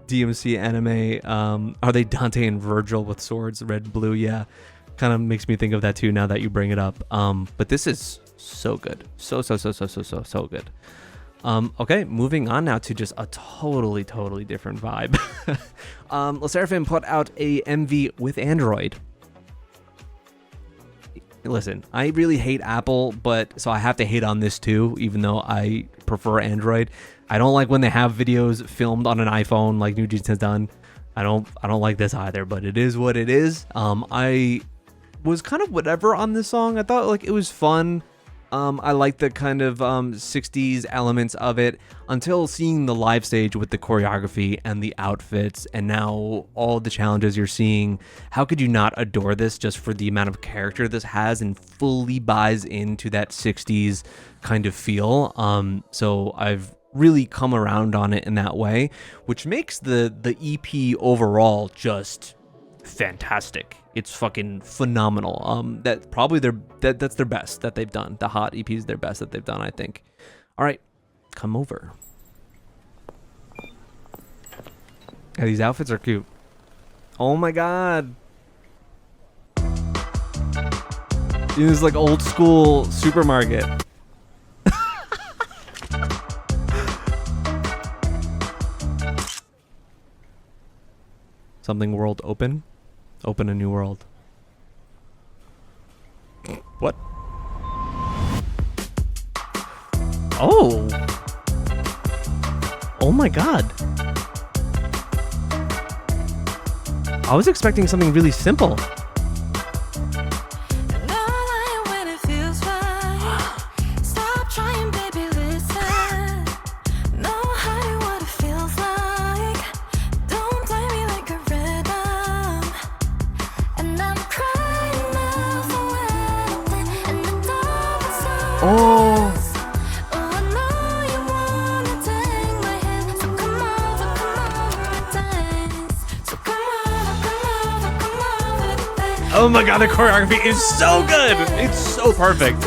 DMC anime. Are they Dante and Virgil with swords, red and blue? Yeah, kind of makes me think of that too now that you bring it up. But this is so good. So good. Okay, moving on now to just a totally different vibe. Sserafim put out a MV with Android. Listen, I really hate Apple, but so I have to hate on this too, even though I prefer Android. I don't like when they have videos filmed on an iPhone like New Jeans has done. I don't like this either, but it is what it is. I was kind of whatever on this song. I thought like it was fun. I like the kind of 60s elements of it until seeing the live stage with the choreography and the outfits and now all the challenges you're seeing. How could you not adore this just for the amount of character this has and fully buys into that 60s kind of feel? So I've really come around on it in that way, which makes the EP overall just fantastic. It's fucking phenomenal. That's probably that's their best that they've done. The hot EP is their best that they've done, I think. All right, come over. Yeah, these outfits are cute. Oh my god. This is like old school supermarket. Something world open. Open a new world. What? Oh. Oh my god. I was expecting something really simple. Oh. Oh my god, the choreography is so good. It's so perfect.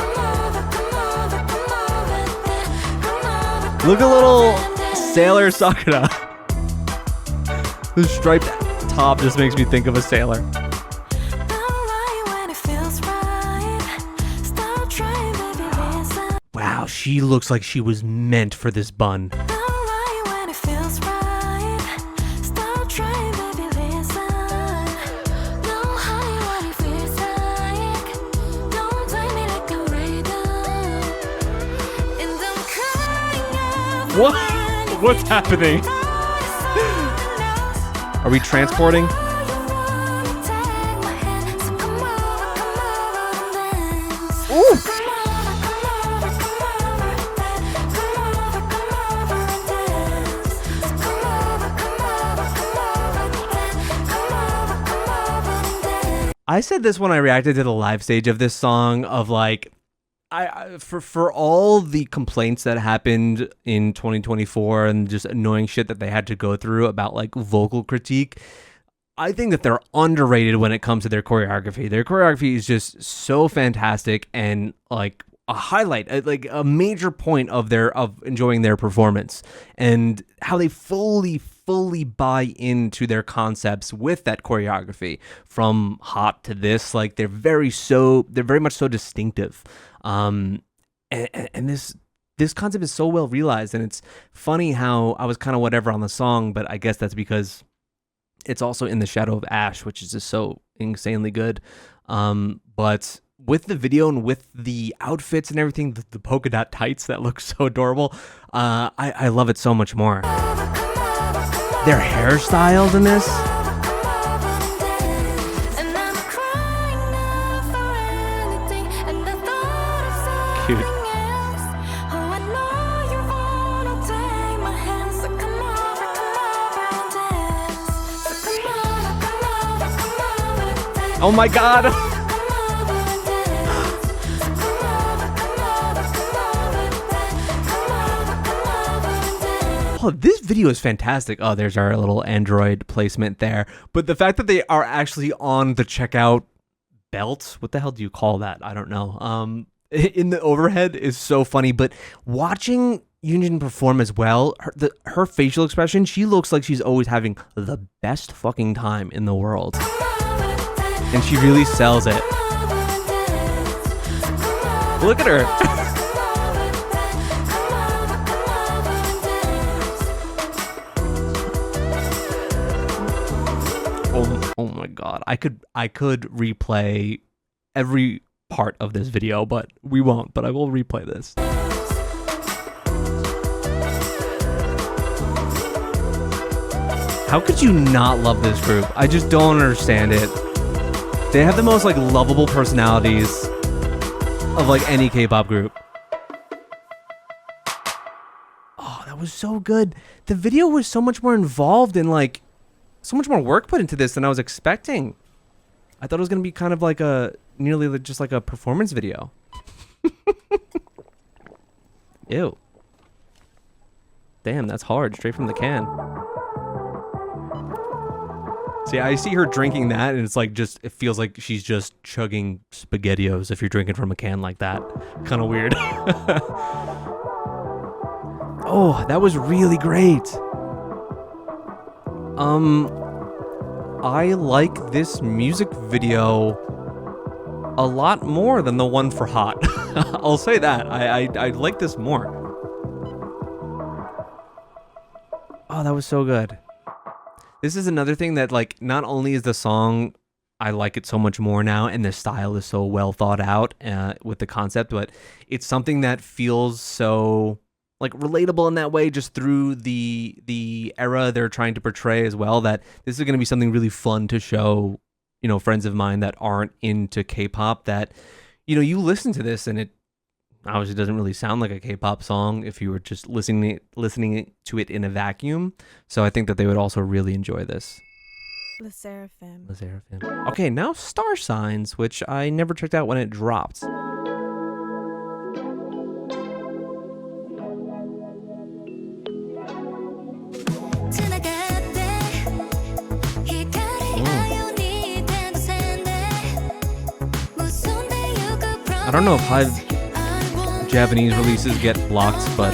Look at little sailor Sakura. The striped top just makes me think of a sailor. Wow, she looks like she was meant for this bun. What? What's happening? Are we transporting? Ooh. I said this when I reacted to the live stage of this song of like, for all the complaints that happened in 2024 and just annoying shit that they had to go through about like vocal critique, I think that they're underrated when it comes to their choreography. Their choreography is just so fantastic and like a highlight, like a major point of enjoying their performance and how they fully buy into their concepts with that choreography from hot to this. Like they're very much so distinctive. And this concept is so well realized, and it's funny how I was kind of whatever on the song, but I guess that's because it's also in the shadow of Ash, which is just so insanely good. But with the video and with the outfits and everything, the polka dot tights that look so adorable, I love it so much more. Their hairstyles in this. Cute. Oh my god. Oh, this video is fantastic. Oh, there's our little Android placement there. But the fact that they are actually on the checkout belt, what the hell do you call that? I don't know. In the overhead is so funny. But watching Yoonjin perform as well, her facial expression, she looks like she's always having the best fucking time in the world. And she really sells it. Look at her. Oh my god. I could replay every part of this video, but we won't, but I will replay this. How could you not love this group? I just don't understand it. They have the most like lovable personalities of like any K-pop group. Oh, that was so good. The video was so much more involved and like so much more work put into this than I was expecting. I thought it was gonna be kind of like a nearly just like a performance video. Ew. Damn, that's hard, straight from the can. See, I see her drinking that, and it's like just, it feels like she's just chugging SpaghettiOs if you're drinking from a can like that. Kind of weird. Oh, that was really great. I like this music video a lot more than the one for Hot. I'll say that. I like this more. Oh, that was so good. This is another thing that, like, not only is the song, I like it so much more now, and the style is so well thought out with the concept, but it's something that feels so, like, relatable in that way, just through the era they're trying to portray as well, that this is going to be something really fun to show, you know, friends of mine that aren't into K-pop, that, you know, you listen to this and it obviously doesn't really sound like a K-pop song if you were just listening to it in a vacuum. So I think that they would also really enjoy this. The Sserafim. The Sserafim. Okay, now Star Signs, which I never checked out when it dropped. I don't know if Japanese releases get blocked, but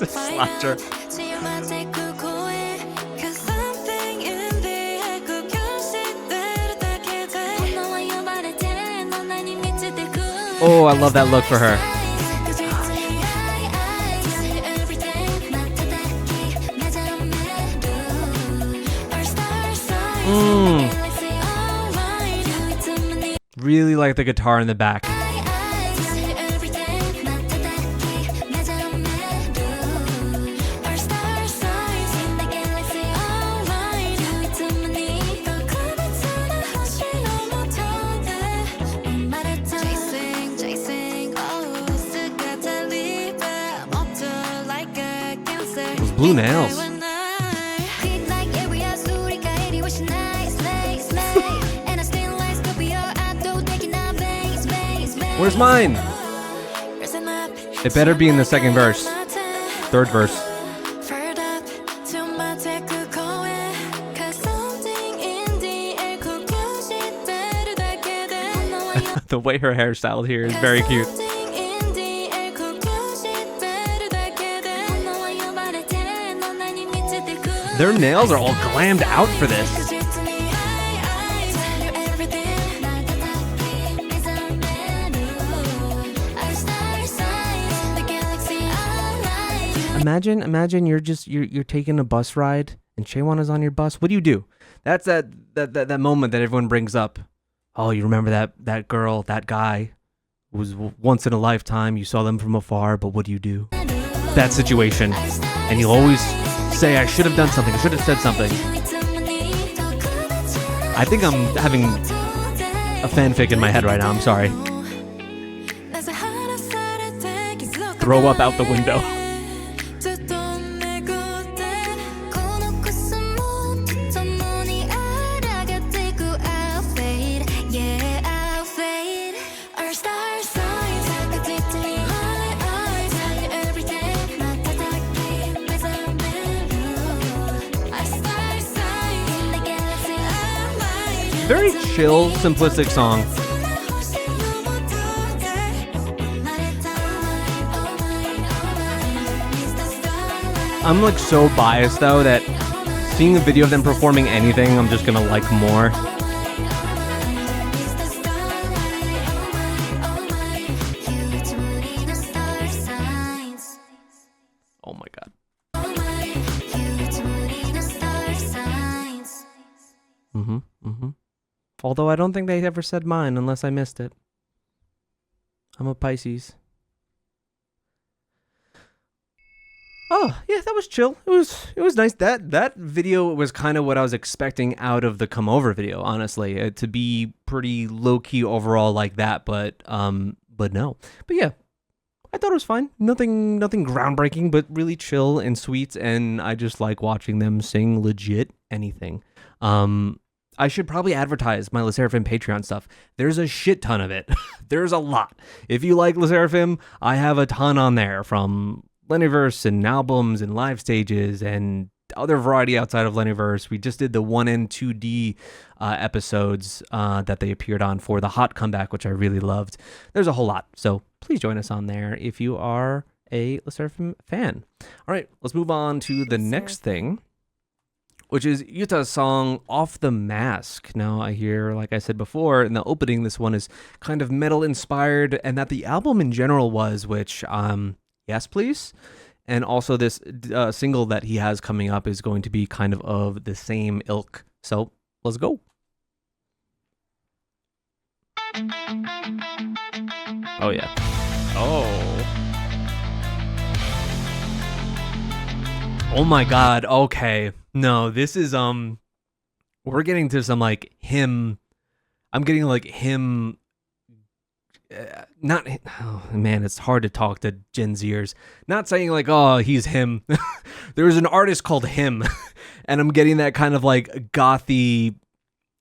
Slacker. Oh, I love that look for her. Really like the guitar in the back. Those blue nails. Where's mine? It better be in the second verse. Third verse. The way her hairstyle here is very cute. Their nails are all glammed out for this. Imagine you're taking a bus ride and Chaewon is on your bus. What do? That's that moment that everyone brings up. Oh, you remember that girl, that guy was once in a lifetime. You saw them from afar, but what do? That situation, and you'll always say, "I should have done something. I should have said something." I think I'm having a fanfic in my head right now. I'm sorry. Throw up out the window. Very chill, simplistic song. I'm like so biased though that seeing a video of them performing anything, I'm just gonna like more. Oh my god. Although I don't think they ever said mine unless I missed it. I'm a Pisces. Oh, yeah, that was chill. It was nice. That video was kind of what I was expecting out of the Come Over video, honestly. To be pretty low-key overall like that, but no. But yeah, I thought it was fine. Nothing groundbreaking, but really chill and sweet, and I just like watching them sing legit anything. I should probably advertise my Sserafim Patreon stuff. There's a shit ton of it. There's a lot. If you like Sserafim, I have a ton on there from Lennyverse and albums and live stages and other variety outside of Lennyverse. We just did the 1 and 2D episodes that they appeared on for the Hot Comeback, which I really loved. There's a whole lot. So please join us on there if you are a Sserafim fan. All right, let's move on to the next thing, which is Yuta's song Off the Mask. Now, I hear, like I said before in the opening, this one is kind of metal inspired, and that the album in general was, which, yes, please. And also this single that he has coming up is going to be kind of the same ilk. So, let's go. Oh, yeah. Oh my god, okay. No, this is, we're getting to some, like, him, I'm getting, like, him, not, oh man, it's hard to talk to Gen Zers. Not saying, like, oh, he's him. There's an artist called Him, and I'm getting that kind of, like, gothy,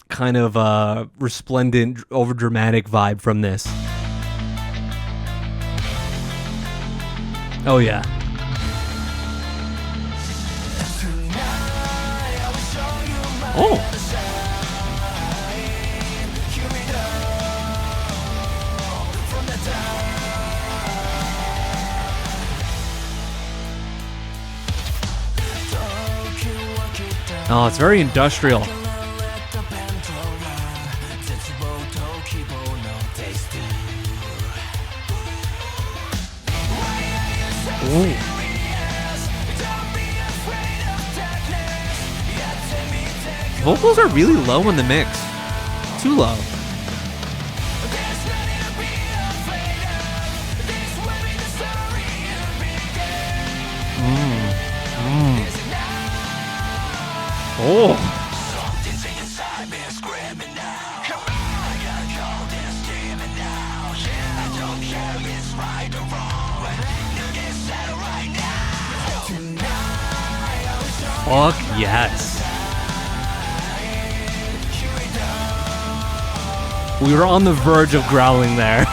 kind of, resplendent, overdramatic vibe from this. Oh, yeah. Oh. Oh, it's very industrial. Ooh. Vocals are really low in the mix. Too low. Oh. Fuck yes. We were on the verge of growling there.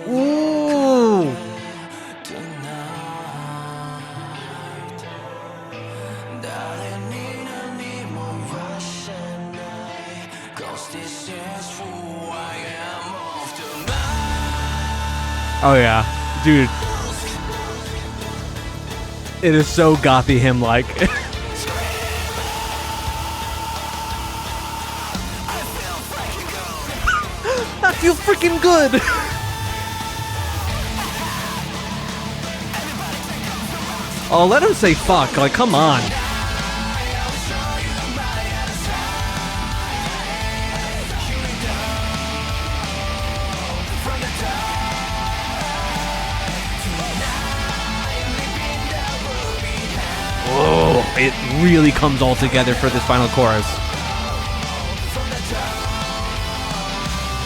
Ooh. Oh yeah, dude. It is so gothy him-like. I feel freaking good. Oh, let him say fuck. Like, come on. Whoa, it really comes all together for this final chorus.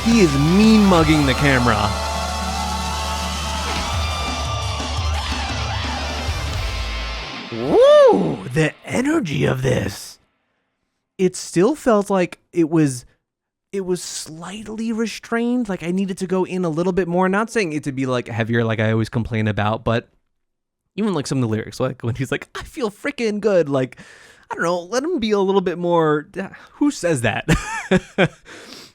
He is mean mugging the camera. Woo! The energy of this. it still felt like it was slightly restrained. Like I needed to go in a little bit more. Not saying it to be like heavier, like I always complain about, but even like some of the lyrics, like when he's like, I feel freaking good. Like, I don't know, let him be a little bit more. Who says that?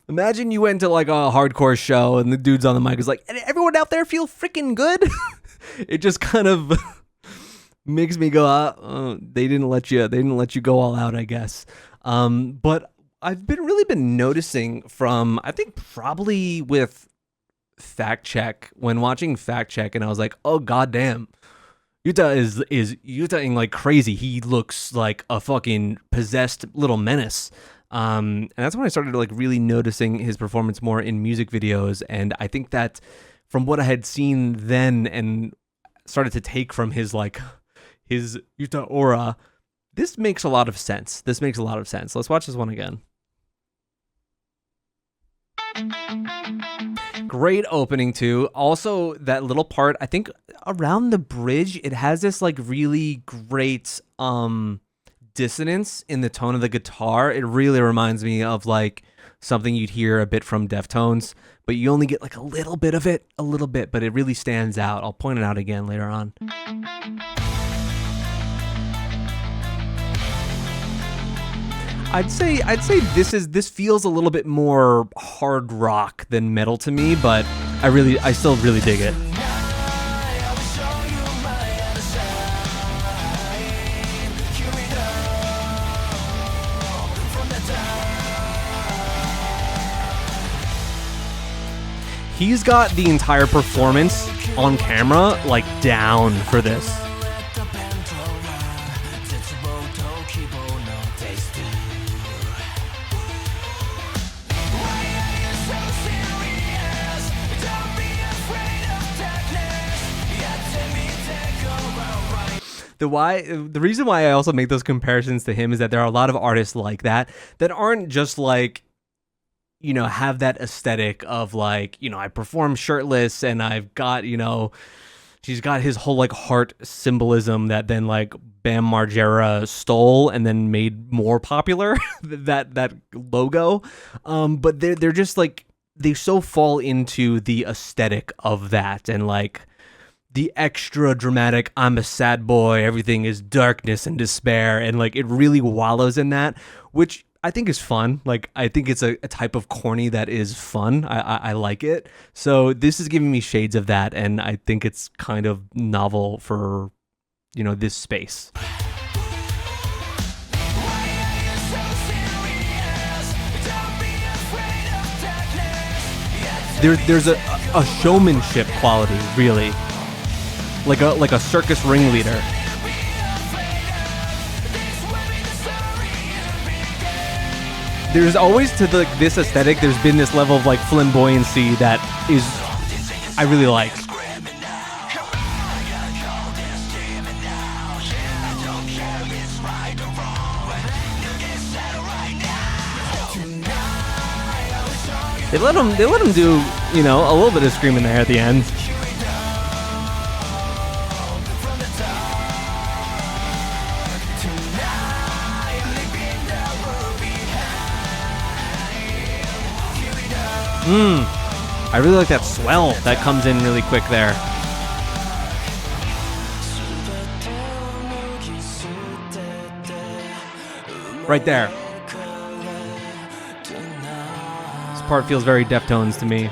Imagine you went to like a hardcore show and the dude's on the mic is like, everyone out there feel freaking good. It just kind of makes me go, oh, they didn't let you go all out, I guess. But I've really been noticing from, I think probably with Fact Check, when watching Fact Check, and I was like, oh goddamn, Yuta is Yutaing like crazy. He looks like a fucking possessed little menace. And that's when I started like really noticing his performance more in music videos. And I think that from what I had seen then and started to take from his Yuta aura, this makes a lot of sense. Let's watch this one again. Great opening too. Also, that little part, I think around the bridge, it has this like really great dissonance in the tone of the guitar. It really reminds me of like something you'd hear a bit from Deftones, but you only get like a little bit of it, but it really stands out. I'll point it out again later on. I'd say this feels a little bit more hard rock than metal to me, but I still really dig it. He's got the entire performance on camera like down for this. The reason why I also make those comparisons to him is that there are a lot of artists like that aren't just like, you know, have that aesthetic of like, you know, I perform shirtless and I've got, you know, she's got his whole like heart symbolism that then like Bam Margera stole and then made more popular, that logo. But they're just like, they so fall into the aesthetic of that and like the extra dramatic, I'm a sad boy, everything is darkness and despair, and like it really wallows in that, which I think is fun. Like I think it's a type of corny that is fun. I like it. So this is giving me shades of that, and I think it's kind of novel for, you know, this space. There's a showmanship quality, really. Like a circus ringleader. There's always to this aesthetic, there's been this level of like flamboyancy that is I really like. They let him do, you know, a little bit of screaming there at the end. I really like that swell that comes in really quick there. Right there. This part feels very Deftones to me.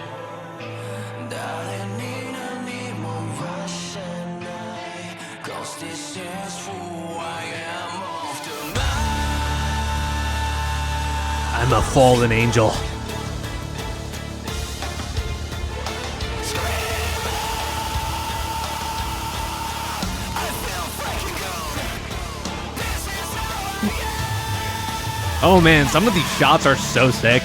I'm a fallen angel. Oh man, some of these shots are so sick.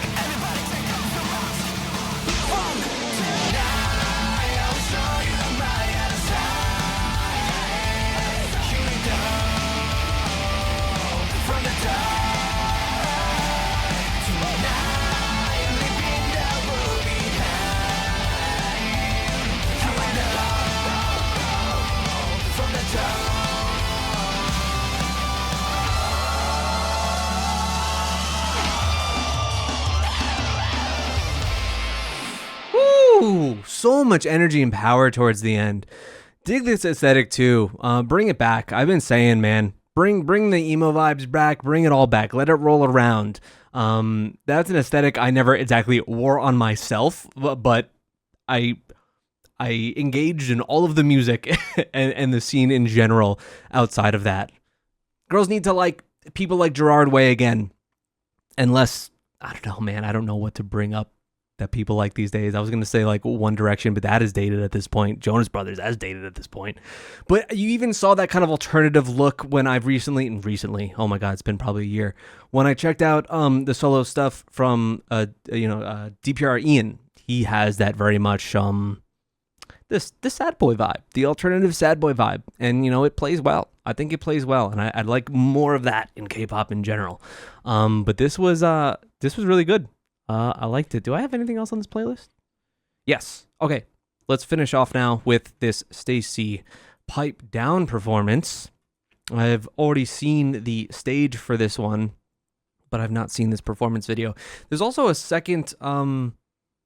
so much energy and power towards the end. Dig this aesthetic too. Bring it back. I've been saying, man, bring the emo vibes back. Bring it all back. Let it roll around. That's an aesthetic I never exactly wore on myself, but I engaged in all of the music and the scene in general outside of that. Girls need to like people like Gerard Way again. Unless, I don't know, man, I don't know what to bring up that people like these days. I was going to say like One Direction, but that is dated at this point. Jonas Brothers, that's dated at this point. But you even saw that kind of alternative look when I've recently, oh my God, it's been probably a year, when I checked out the solo stuff from, DPR Ian. He has that very much, this sad boy vibe, the alternative sad boy vibe. And, it plays well. I think it plays well. And I'd like more of that in K-pop in general. But this was really good. I liked it. Do I have anything else on this playlist? Yes. Okay. Let's finish off now with this STAYC Pipe Down performance. I've already seen the stage for this one, but I've not seen this performance video. There's also a second,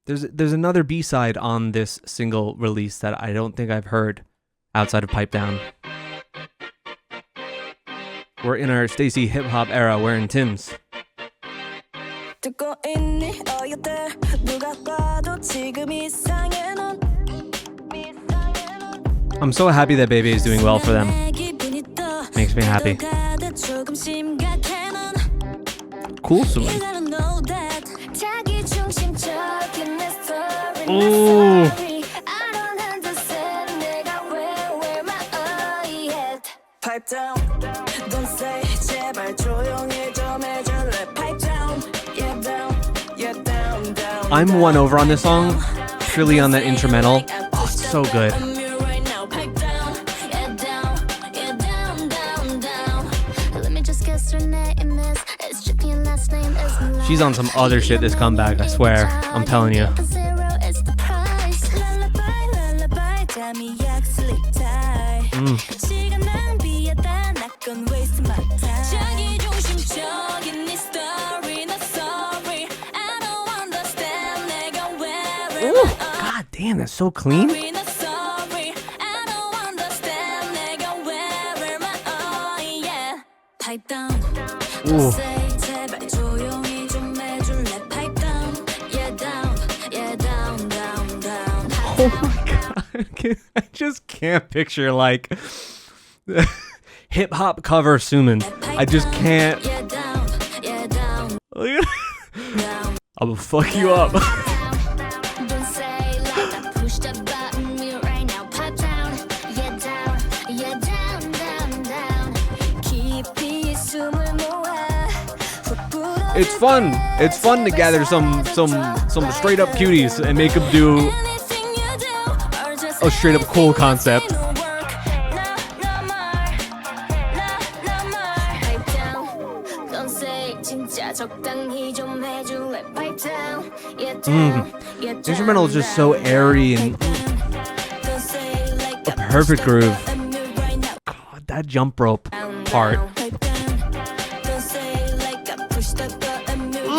there's another B-side on this single release that I don't think I've heard outside of Pipe Down. We're in our STAYC hip-hop era wearing Timbs. 듣고 있니 어여태 누가 봐도 지금 이상해 넌 I'm so happy that Baby is doing well for them. Makes me happy. Cool, Siyoon. Ooh. Pipe down, don't say 제발 조용히 좀 해줄래. Pipe down, yeah down, yeah down, down. I'm won over on this song, purely on that instrumental. Oh, it's so good. She's on some other shit this comeback, I swear. I'm telling you. Ooh, God damn, that's so clean. Ooh. Oh my God, I just can't picture like hip hop cover Siyoon. I just can't. I will fuck you up. It's fun. It's fun to gather some straight up cuties and make them do a straight up cool concept. Instrumental is just so airy and a perfect groove. God, that jump rope part.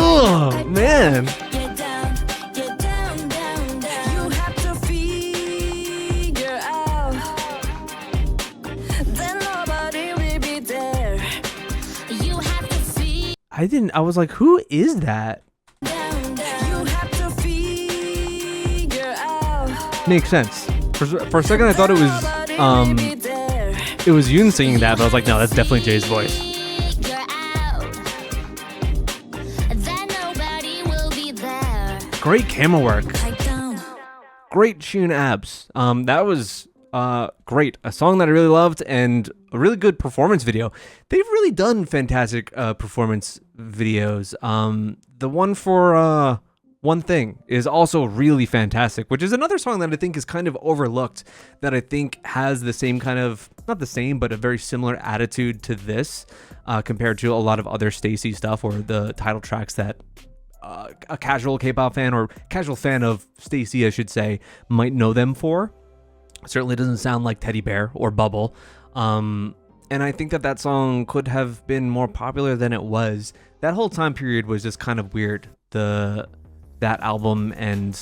Oh man. I was like, who is that? Makes sense. For a second I thought it was Yoon singing that, but I was like, no, that's definitely Jay's voice. Great camera work. Great tune abs. That was great. A song that I really loved and a really good performance video. They've really done fantastic performance videos. The one for One Thing is also really fantastic, which is another song that I think is kind of overlooked, that I think has the same kind of, not the same, but a very similar attitude to this compared to a lot of other STAYC stuff or the title tracks that a casual K-pop fan or casual fan of STAYC, I should say, might know them for. Certainly doesn't sound like Teddy Bear or Bubble. And I think that song could have been more popular than it was. That whole time period was just kind of weird. That album and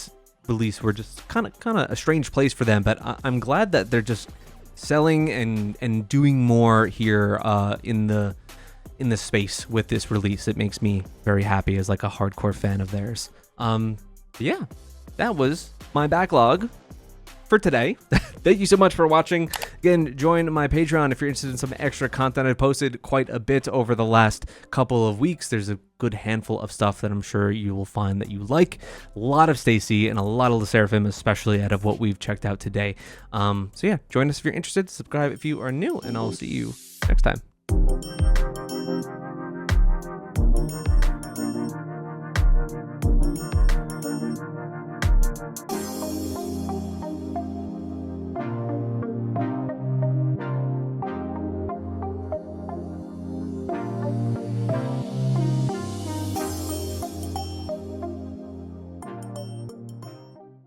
release were just kind of a strange place for them, but I'm glad that they're just selling and doing more here in the space with this release. It makes me very happy as like a hardcore fan of theirs. Yeah, that was my backlog for today. Thank you so much for watching. Again, join my Patreon if you're interested in some extra content. I posted quite a bit over the last couple of weeks. There's a good handful of stuff that I'm sure you will find that you like. A lot of STAYC and a lot of the Sserafim, especially out of what we've checked out today. So yeah, join us if you're interested. Subscribe if you are new, and I'll see you next time.